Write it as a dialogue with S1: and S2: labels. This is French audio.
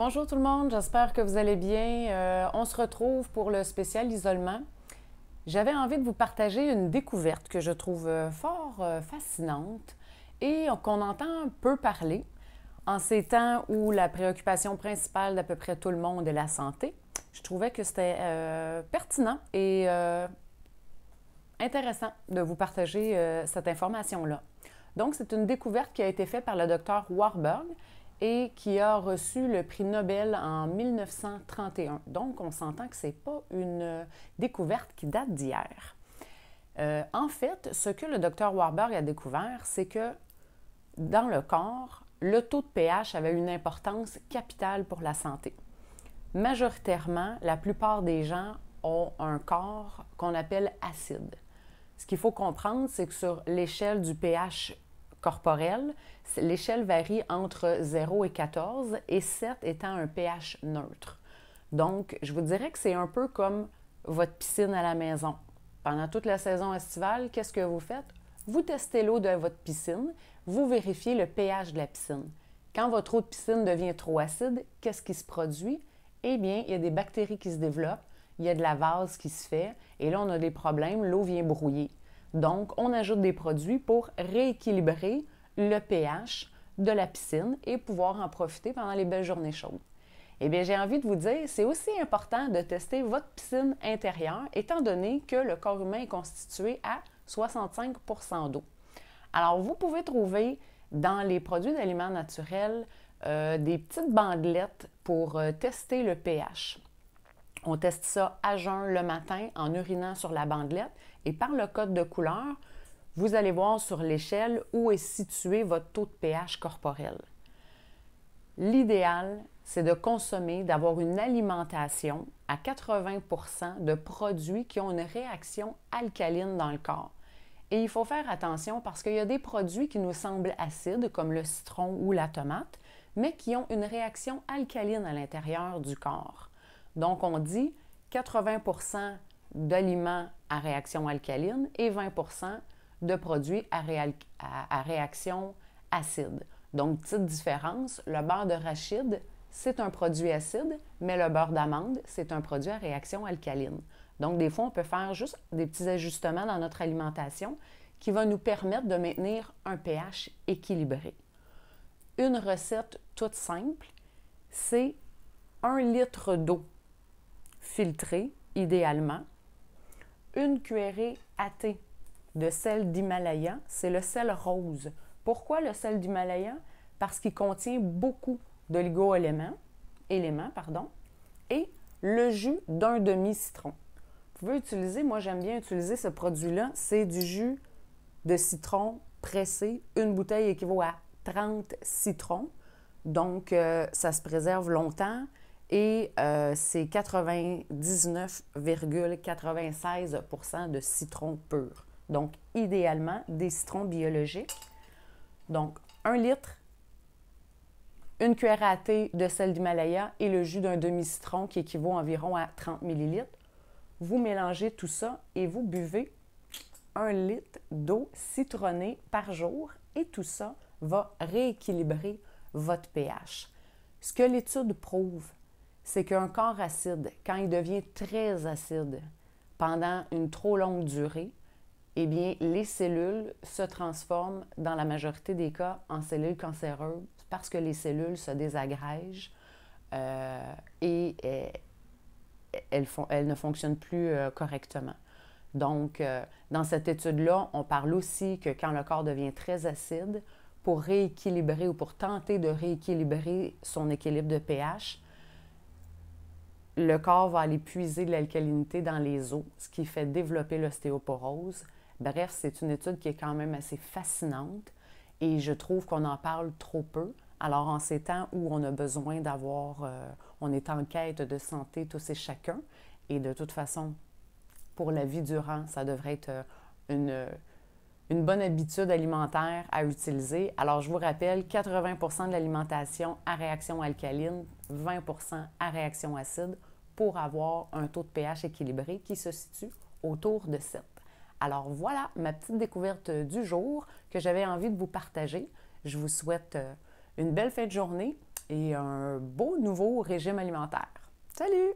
S1: Bonjour tout le monde, j'espère que vous allez bien. On se retrouve pour le spécial isolement. J'avais envie de vous partager une découverte que je trouve fort fascinante et qu'on entend peu parler en ces temps où la préoccupation principale d'à peu près tout le monde est la santé. Je trouvais que c'était pertinent et intéressant de vous partager cette information-là. Donc, c'est une découverte qui a été faite par le docteur Warburg et qui a reçu le prix Nobel en 1931. Donc, on s'entend que ce n'est pas une découverte qui date d'hier. En fait, ce que le docteur Warburg a découvert, c'est que dans le corps, le taux de pH avait une importance capitale pour la santé. Majoritairement, la plupart des gens ont un corps qu'on appelle acide. Ce qu'il faut comprendre, c'est que sur l'échelle du pH corporel, l'échelle varie entre 0 et 14 et 7 étant un pH neutre. Donc, je vous dirais que c'est un peu comme votre piscine à la maison. Pendant toute la saison estivale, qu'est-ce que vous faites? Vous testez l'eau de votre piscine, vous vérifiez le pH de la piscine. Quand votre eau de piscine devient trop acide, qu'est-ce qui se produit? Eh bien, il y a des bactéries qui se développent, il y a de la vase qui se fait, et là, on a des problèmes, l'eau vient brouiller. Donc, on ajoute des produits pour rééquilibrer le pH de la piscine et pouvoir en profiter pendant les belles journées chaudes. Eh bien, j'ai envie de vous dire, c'est aussi important de tester votre piscine intérieure, étant donné que le corps humain est constitué à 65 % d'eau. Alors, vous pouvez trouver dans les produits d'aliments naturels des petites bandelettes pour tester le pH. On teste ça à jeun le matin en urinant sur la bandelette et par le code de couleur, vous allez voir sur l'échelle où est situé votre taux de pH corporel. L'idéal, c'est de consommer, d'avoir une alimentation à 80 % de produits qui ont une réaction alcaline dans le corps. Et il faut faire attention parce qu'il y a des produits qui nous semblent acides, comme le citron ou la tomate, mais qui ont une réaction alcaline à l'intérieur du corps. Donc, on dit 80 % d'aliments à réaction alcaline et 20 % de produits à réaction acide. Donc, petite différence, le beurre d'arachide, c'est un produit acide, mais le beurre d'amande, c'est un produit à réaction alcaline. Donc, des fois, on peut faire juste des petits ajustements dans notre alimentation qui va nous permettre de maintenir un pH équilibré. Une recette toute simple, c'est 1 litre d'eau filtrée, idéalement, une cuillerée à thé de sel d'Himalaya, c'est le sel rose. Pourquoi le sel d'Himalaya? Parce qu'il contient beaucoup d'oligo-éléments, et le jus d'un demi-citron. Vous pouvez utiliser, moi j'aime bien utiliser ce produit-là, c'est du jus de citron pressé. Une bouteille équivaut à 30 citrons, donc ça se préserve longtemps et c'est 99,96 % de citron pur. Donc, idéalement, des citrons biologiques. Donc, 1 litre, une cuillère à thé de sel d'Himalaya et le jus d'un demi-citron qui équivaut environ à 30 ml. Vous mélangez tout ça et vous buvez 1 litre d'eau citronnée par jour et tout ça va rééquilibrer votre pH. Ce que l'étude prouve, c'est qu'un corps acide, quand il devient très acide pendant une trop longue durée, eh bien, les cellules se transforment, dans la majorité des cas, en cellules cancéreuses parce que les cellules se désagrègent et elles ne fonctionnent plus correctement. Donc, dans cette étude-là, on parle aussi que quand le corps devient très acide, pour rééquilibrer ou pour tenter de rééquilibrer son équilibre de pH, le corps va aller puiser de l'alcalinité dans les os, ce qui fait développer l'ostéoporose. Bref, c'est une étude qui est quand même assez fascinante et je trouve qu'on en parle trop peu. Alors, en ces temps où on a besoin on est en quête de santé tous et chacun, et de toute façon, pour la vie durant, ça devrait être une bonne habitude alimentaire à utiliser. Alors, je vous rappelle, 80 % de l'alimentation à réaction alcaline, 20 % à réaction acide pour avoir un taux de pH équilibré qui se situe autour de 7. Alors, voilà ma petite découverte du jour que j'avais envie de vous partager. Je vous souhaite une belle fin de journée et un beau nouveau régime alimentaire. Salut!